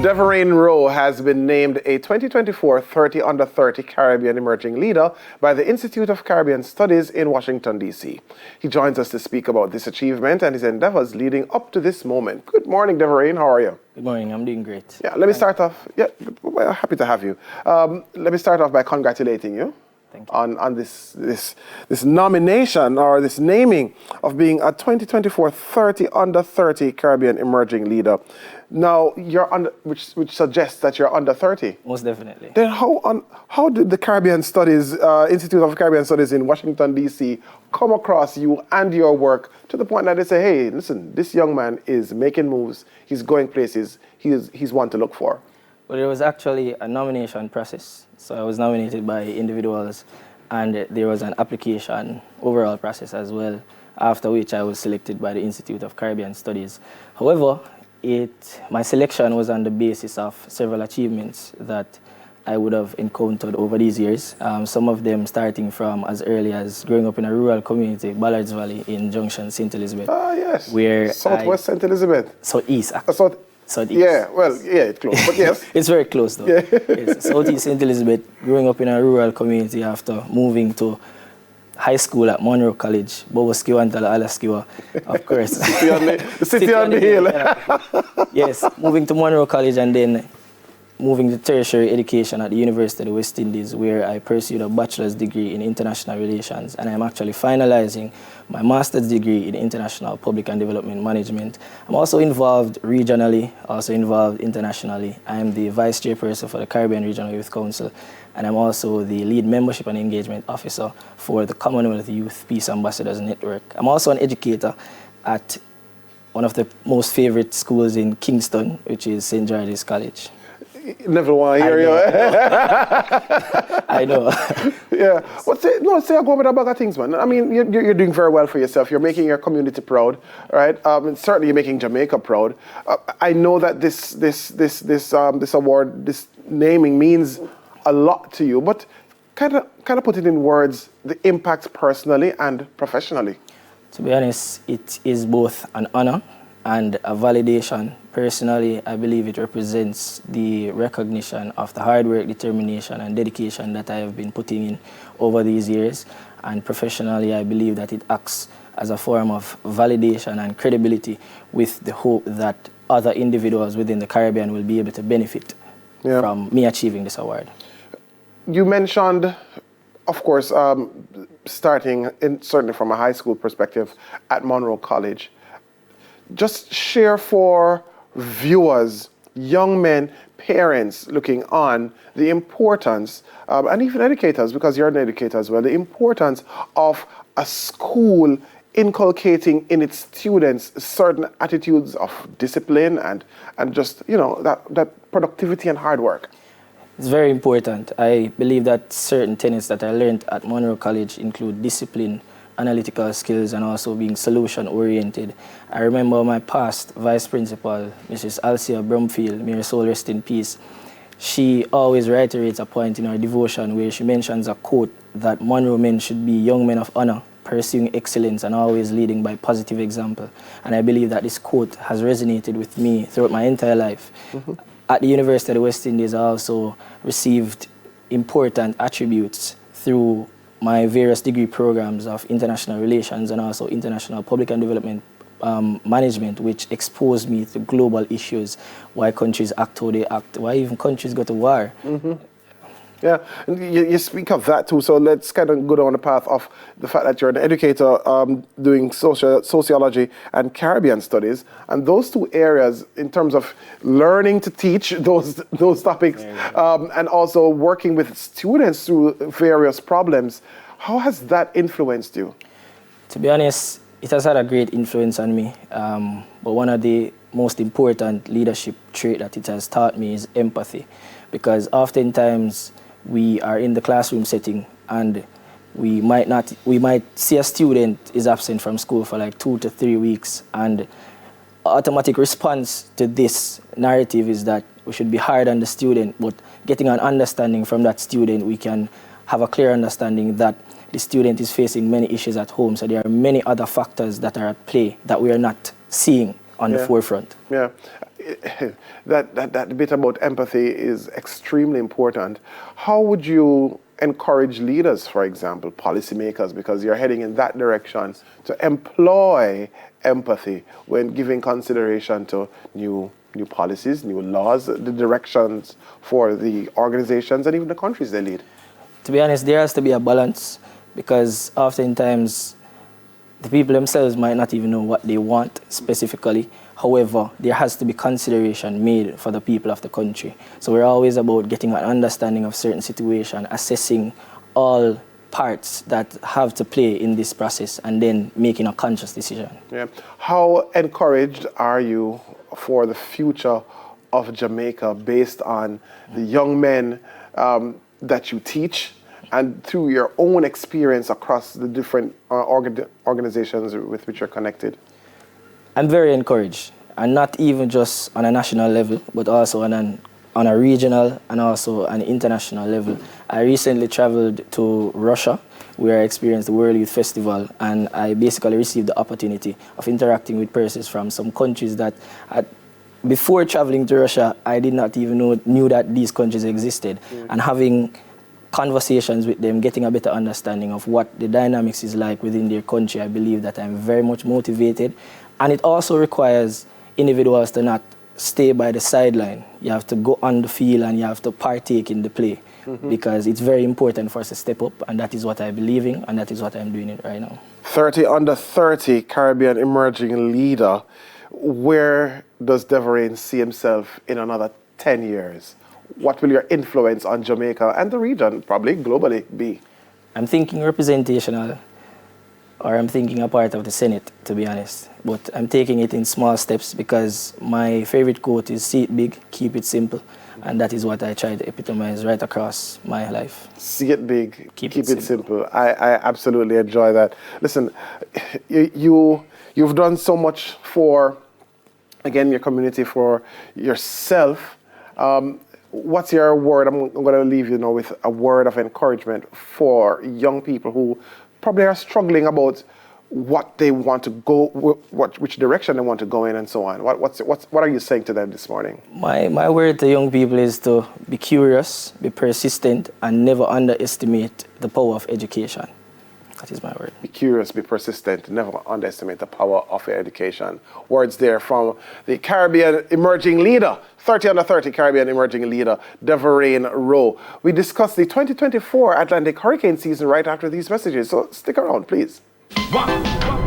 Delvaraine Rowe has been named a 2024 30 Under 30 Caribbean Emerging Leader by the Institute of Caribbean Studies in Washington, D.C. He joins us to speak about this achievement and his endeavors leading up to this moment. Good morning, Delvaraine. How are you? Good morning. I'm doing great. Yeah, let me start off. Yeah, well, happy to have you. Let me start off by congratulating you. Thank you. On this nomination or this naming of being a 2024 30 Under 30 Caribbean Emerging Leader. Now, you're under, which suggests that you're under 30. Most definitely. Then how did the Caribbean Studies, Institute of Caribbean Studies in Washington, D.C. come across you and your work to the point that they say, hey, listen, this young man is making moves, he's going places, he's one to look for? Well, there was actually a nomination process. So I was nominated by individuals, and there was an application overall process as well, after which I was selected by the Institute of Caribbean Studies. However, my selection was on the basis of several achievements that I would have encountered over these years. Some of them starting from as early as growing up in a rural community, Ballards Valley in Junction, St. Elizabeth. Ah, yes. Where Southwest St. Elizabeth. Southeast, actually. Southeast. Yeah, well, yeah, it's close, but yes. It's very close, though. Yeah. Yes, Southeast St. Elizabeth, growing up in a rural community after moving to high school at Monroe College, Boboskiwa and Alaskiwa, of course. The city on the hill. Yeah. Yes, moving to Monroe College and then moving to tertiary education at the University of the West Indies, where I pursued a bachelor's degree in international relations, and I'm actually finalizing my master's degree in international public and development management. I'm also involved regionally, also involved internationally. I'm the vice chairperson for the Caribbean Regional Youth Council, and I'm also the lead membership and engagement officer for the Commonwealth Youth Peace Ambassadors Network. I'm also an educator at one of the most favorite schools in Kingston, which is St. George's College. Never want to hear you. I know. Yeah. Well, say I go with a bag of things, man. I mean, you're doing very well for yourself. You're making your community proud, right? And certainly you're making Jamaica proud. I know that this award, this naming means a lot to you, but kind of put it in words, the impact personally and professionally. To be honest, it is both an honor and a validation. Personally, I believe it represents the recognition of the hard work, determination, and dedication that I have been putting in over these years. And professionally, I believe that it acts as a form of validation and credibility, with the hope that other individuals within the Caribbean will be able to benefit from me achieving this award. You mentioned, of course, starting certainly from a high school perspective at Monroe College. Just share for viewers, young men, parents looking on, the importance, and even educators, because you're an educator as well, the importance of a school inculcating in its students certain attitudes of discipline and just, that productivity and hard work. It's very important. I believe that certain tenets that I learned at Monroe College include discipline, analytical skills, and also being solution-oriented. I remember my past vice principal, Mrs. Alcia Brumfield, may her soul rest in peace. She always reiterates a point in her devotion where she mentions a quote that Monroe men should be young men of honor, pursuing excellence and always leading by positive example. And I believe that this quote has resonated with me throughout my entire life. Mm-hmm. At the University of the West Indies, I also received important attributes through my various degree programs of international relations and also international public and development management, which exposed me to global issues, why countries act how they act, why even countries go to war. Mm-hmm. Yeah, and you speak of that too, so let's kind of go down the path of the fact that you're an educator doing sociology and Caribbean studies, and those two areas in terms of learning to teach those topics and also working with students through various problems. How has that influenced you? To be honest, it has had a great influence on me, but one of the most important leadership trait that it has taught me is empathy, because oftentimes we are in the classroom setting and we might see a student is absent from school for like 2 to 3 weeks, and automatic response to this narrative is that we should be hard on the student, but getting an understanding from that student, we can have a clear understanding that the student is facing many issues at home, so there are many other factors that are at play that we are not seeing on the forefront. Yeah. that bit about empathy is extremely important. How would you encourage leaders, for example, policymakers, because you're heading in that direction, to employ empathy when giving consideration to new policies, new laws, the directions for the organizations and even the countries they lead? To be honest, there has to be a balance, because oftentimes the people themselves might not even know what they want specifically. However, there has to be consideration made for the people of the country. So we're always about getting an understanding of certain situation, assessing all parts that have to play in this process, and then making a conscious decision. Yeah. How encouraged are you for the future of Jamaica based on the young men that you teach, and through your own experience across the different organizations with which you're connected? I'm very encouraged, and not even just on a national level, but also on a regional and also an international level. I recently traveled to Russia, where I experienced the World Youth Festival, and I basically received the opportunity of interacting with persons from some countries that, before traveling to Russia, I did not even knew that these countries existed. And having conversations with them, getting a better understanding of what the dynamics is like within their country, I believe that I'm very much motivated. And it also requires individuals to not stay by the sideline. You have to go on the field and you have to partake in the play, because it's very important for us to step up, and that is what I believe in, and that is what I'm doing right now. 30 under 30 Caribbean emerging leader. Where does Delvaraine see himself in another 10 years? What will your influence on Jamaica and the region, probably globally, be? I'm thinking representational, or I'm thinking a part of the Senate, to be honest. But I'm taking it in small steps, because my favorite quote is, see it big, keep it simple. And that is what I try to epitomize right across my life. See it big, keep it simple. I absolutely enjoy that. Listen, you've done so much for, again, your community, for yourself. What's your word? I'm going to leave you now with a word of encouragement for young people who probably are struggling about what they want to go, which direction they want to go in, and so on. What are you saying to them this morning? My word to young people is to be curious, be persistent, and never underestimate the power of education. That is my word. Be curious, be persistent, never underestimate the power of your education. Words there from the Caribbean emerging leader, 30 under 30 Caribbean emerging leader, Delvaraine Rowe. We discussed the 2024 Atlantic hurricane season right after these messages, so stick around, please. 1, 2,